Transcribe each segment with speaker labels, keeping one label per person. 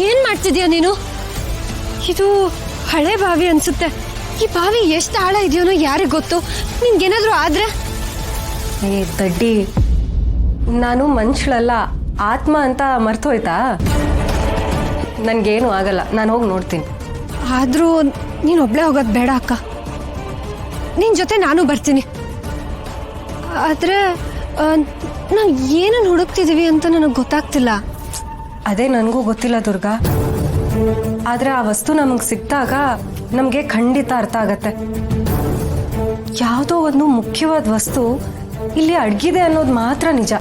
Speaker 1: ಏನ್ ಮಾಡ್ತಿದ್ಯಾ ನೀನು? ಇದು ಹಳೆ ಬಾವಿ ಅನ್ಸುತ್ತೆ. ಈ ಬಾವಿ ಎಷ್ಟು ಆಳ ಇದೆಯೋನೋ ಯಾರಿಗೆ ಗೊತ್ತು. ನಿನ್ಗೇನಾದ್ರೂ ಆದ್ರೆ?
Speaker 2: ಏ ದಡ್ಡಿ, ನಾನು ಮನುಷ್ಯಳಲ್ಲ, ಆತ್ಮ ಅಂತ ಮರ್ತೋಯ್ತಾ? ನನ್ಗೇನು ಆಗಲ್ಲ, ನಾನು ಹೋಗಿ ನೋಡ್ತೀನಿ.
Speaker 1: ಆದ್ರೂ ನೀನ್ ಒಬ್ಳೆ ಹೋಗೋದ್ ಬೇಡ ಅಕ್ಕ. ನಿನ್ ಜೊತೆ ನಾನು ಬರ್ತೀನಿ. ಆದ್ರೆ ನಾವು ಏನನ್ನು ಹುಡುಕ್ತಿದೀವಿ ಅಂತ ನನಗೆ ಗೊತ್ತಾಗ್ತಿಲ್ಲ.
Speaker 2: ಅದೇ ನನಗೂ ಗೊತ್ತಿಲ್ಲ ದುರ್ಗಾ. ಆದ್ರೆ ಆ ವಸ್ತು ನಮಗೆ ಸಿಕ್ತಾಗ ನಮಗೆ ಖಂಡಿತ ಅರ್ಥ ಆಗತ್ತೆ. ಯಾವುದೋ ಒಂದು ಮುಖ್ಯವಾದ ವಸ್ತು ಇಲ್ಲಿ ಅಡಗಿದೆ ಅನ್ನೋದು ಮಾತ್ರ ನಿಜ.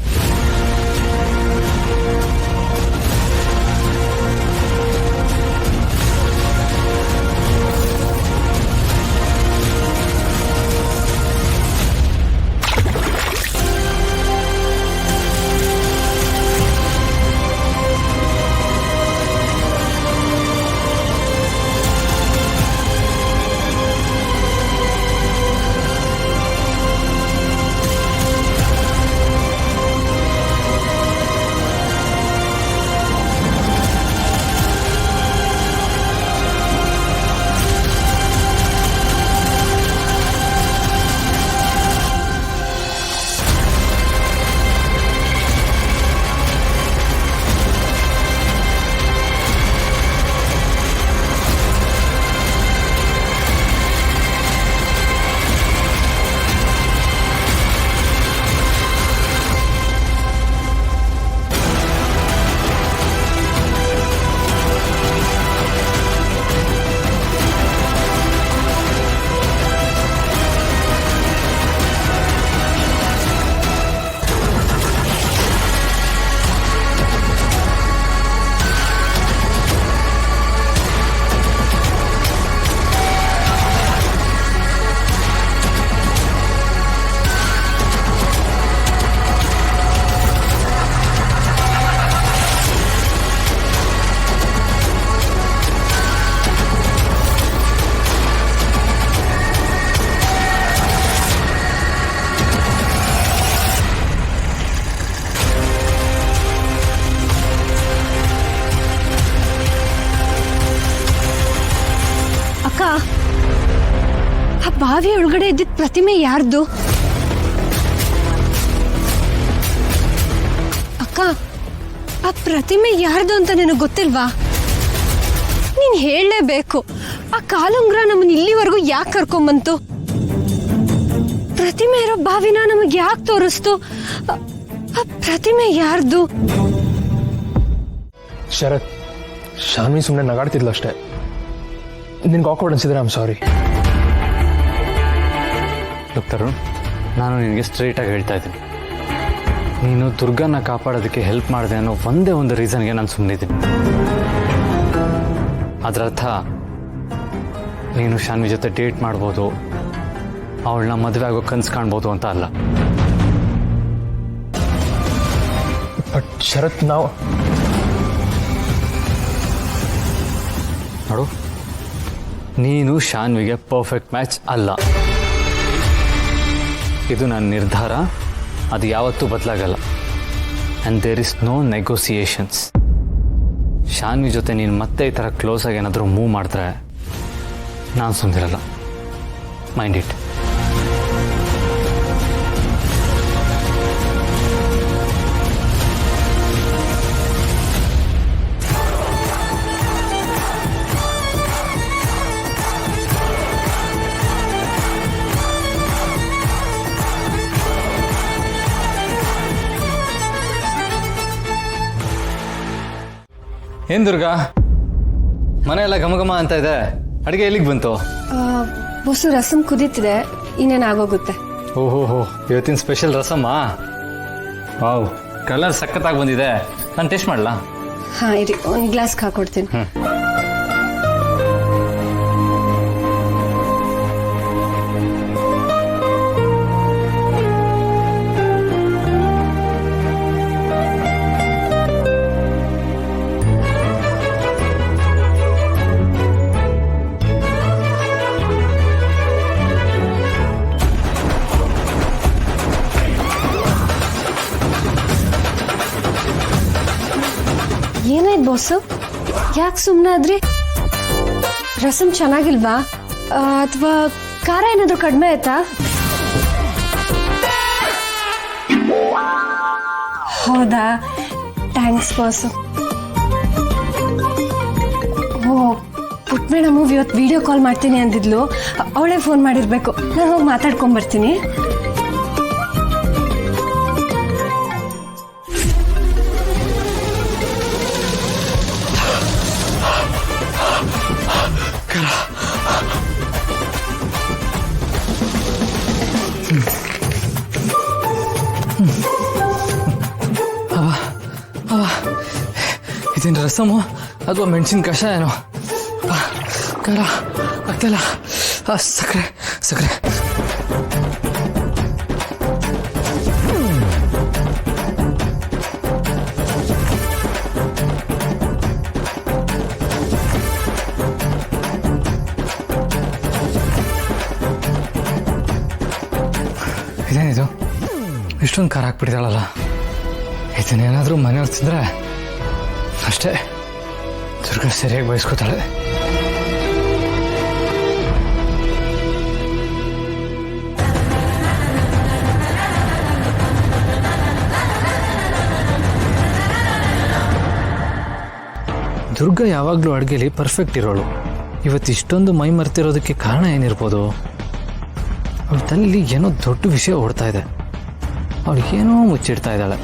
Speaker 1: ಆ ಬಾವಿ ಒಳಗಡೆ ಇದ್ದಿದ್ದ ಪ್ರತಿಮೆ ಯಾರ್ದು? ಅಕ್ಕ, ಆ ಪ್ರತಿಮೆ ಯಾರ್ದು ಅಂತ ನಿನಗೆ ಗೊತ್ತಿಲ್ವಾ? ನೀನ್ ಹೇಳಲೇಬೇಕು. ಆ ಕಾಲುಂಗ್ರ ನಮ್ಮನ್ನ ಇಲ್ಲಿವರೆಗೂ ಯಾಕೆ ಕರ್ಕೊಂಬಂತು? ಪ್ರತಿಮೆ ಇರೋ ಬಾವಿನ ನಮಗೆ ಯಾಕೆ ತೋರಿಸ್ತು? ಆ ಪ್ರತಿಮೆ ಯಾರ್ದು?
Speaker 3: ಶರತ್, ಶಾನ್ವಿ ಸುಮ್ಮನೆ ನಗಾಡ್ತಿದ್ಲು ಅಷ್ಟೇ. ನಿನ್ಗೆ ಆಕ್ವರ್ಡ್ ಅನ್ಸಿದ್ರೆ ಐ ಆಮ್ ಸಾರಿ.
Speaker 4: ಡಾಕ್ಟರು, ನಾನು ನಿನಗೆ ಸ್ಟ್ರೈಟಾಗಿ ಹೇಳ್ತಾ ಇದ್ದೀನಿ, ನೀನು ದುರ್ಗನ ಕಾಪಾಡೋದಕ್ಕೆ ಹೆಲ್ಪ್ ಮಾಡಿದೆ ಅನ್ನೋ ಒಂದೇ ಒಂದು ರೀಸನ್ಗೆ ನಾನು ಸುಮ್ಮನಿದ್ದೀನಿ. ಅದರ ಅರ್ಥ ನೀನು ಶಾನ್ವಿ ಜೊತೆ ಡೇಟ್ ಮಾಡ್ಬೋದು, ಅವಳನ್ನ ಮದುವೆ ಆಗೋ ಕನ್ಸು ಕಾಣ್ಬೋದು ಅಂತ ಅಲ್ಲ.
Speaker 3: ಬಟ್ ಶರತ್, ನಾವು
Speaker 4: ನೋಡು, ನೀನು ಶಾನ್ವಿಗೆ ಪರ್ಫೆಕ್ಟ್ ಮ್ಯಾಚ್ ಅಲ್ಲ. ಇದು ನನ್ನ ನಿರ್ಧಾರ, ಅದು ಯಾವತ್ತೂ ಬದಲಾಗಲ್ಲ. And there is no negotiations. Shanvi ಜೊತೆ ನೀನು ಮತ್ತೆ ಈ ಥರ ಕ್ಲೋಸ್ ಆಗಿ ಏನಾದರೂ ಮೂವ್ ಮಾಡಿದ್ರೆ ನಾನು ಸುಮ್ಮನಿರಲ್ಲ. Mind it. ಏನ್ ದುರ್ಗಾ, ಮನೆ ಎಲ್ಲ ಘಮಘಮ ಅಂತ ಇದೆ, ಅಡುಗೆ ಎಲ್ಲಿಗೆ ಬಂತು?
Speaker 1: ಬಸ್ಸು ರಸಂ ಕುದೀತಿದೆ, ಇನ್ನೇನು ಆಗೋಗುತ್ತೆ.
Speaker 4: ಓಹೋ, ಇವತ್ತಿನ ಸ್ಪೆಷಲ್ ರಸಮ್ಮಾ? ವಾವ್, ಕಲರ್ ಸಖತ್ತಾಗಿ ಬಂದಿದೆ. ನಾನು ಟೇಸ್ಟ್ ಮಾಡಲಾ?
Speaker 1: ಹಾ ಇರಿ, ಒಂದು ಗ್ಲಾಸ್ ಹಾಕೊಡ್ತೀನಿ. ಏನಾಯ್ತು ಬಾಸು, ಯಾಕೆ ಸುಮ್ಮನಾದ್ರಿ? ರಸಂ ಚೆನ್ನಾಗಿಲ್ವಾ ಅಥವಾ ಖಾರ ಏನಾದರೂ ಕಡಿಮೆ ಆಯ್ತಾ? ಹೌದಾ, ಥ್ಯಾಂಕ್ಸ್ ಬಾಸು. ಓ, ಪುಟ್ ಮೇಡಮ್ ಇವತ್ತು ವಿಡಿಯೋ ಕಾಲ್ ಮಾಡ್ತೀನಿ ಅಂದಿದ್ಲು. ಅವಳೇ ಫೋನ್ ಮಾಡಿರ್ಬೇಕು. ನಾನು ಹೋಗಿ ಮಾತಾಡ್ಕೊಂಬರ್ತೀನಿ.
Speaker 4: ಇದೇನು ರಸಮು ಅಥವಾ ಮೆಣಸಿನ ಕಷಾಯನೋ? ಖಾರ ಆಗ್ತಾಯಿಲ್ಲ. ಸಕ್ಕರೆ ಸಕ್ಕರೆ. ಇದೇನಿದು ಇಷ್ಟೊಂದು ಖಾರ ಹಾಕ್ಬಿಟ್ಟಿದ್ದಾಳಲ್ಲ? ಇದನ್ನೇನಾದರೂ ಮನೆಯವ್ರು ತಿಂದರೆ ಅಷ್ಟೇ, ದುರ್ಗಾ ಸರಿಯಾಗಿ ಬಯಸ್ಕೋತಾಳೆ. ದುರ್ಗಾ ಯಾವಾಗಲೂ ಅಡುಗೆಲಿ ಪರ್ಫೆಕ್ಟ್ ಇರೋಳು. ಇವತ್ತು ಇಷ್ಟೊಂದು ಮೈ ಮರ್ತಿರೋದಕ್ಕೆ ಕಾರಣ ಏನಿರ್ಬೋದು? ಅವಳ ತಲೆಯಲ್ಲಿ ಏನೋ ದೊಡ್ಡ ವಿಷಯ ಓಡ್ತಾ ಇದೆ. ಅವಳಿಗೇನೋ ಮುಚ್ಚಿಡ್ತಾ ಇದ್ದಾಳೆ.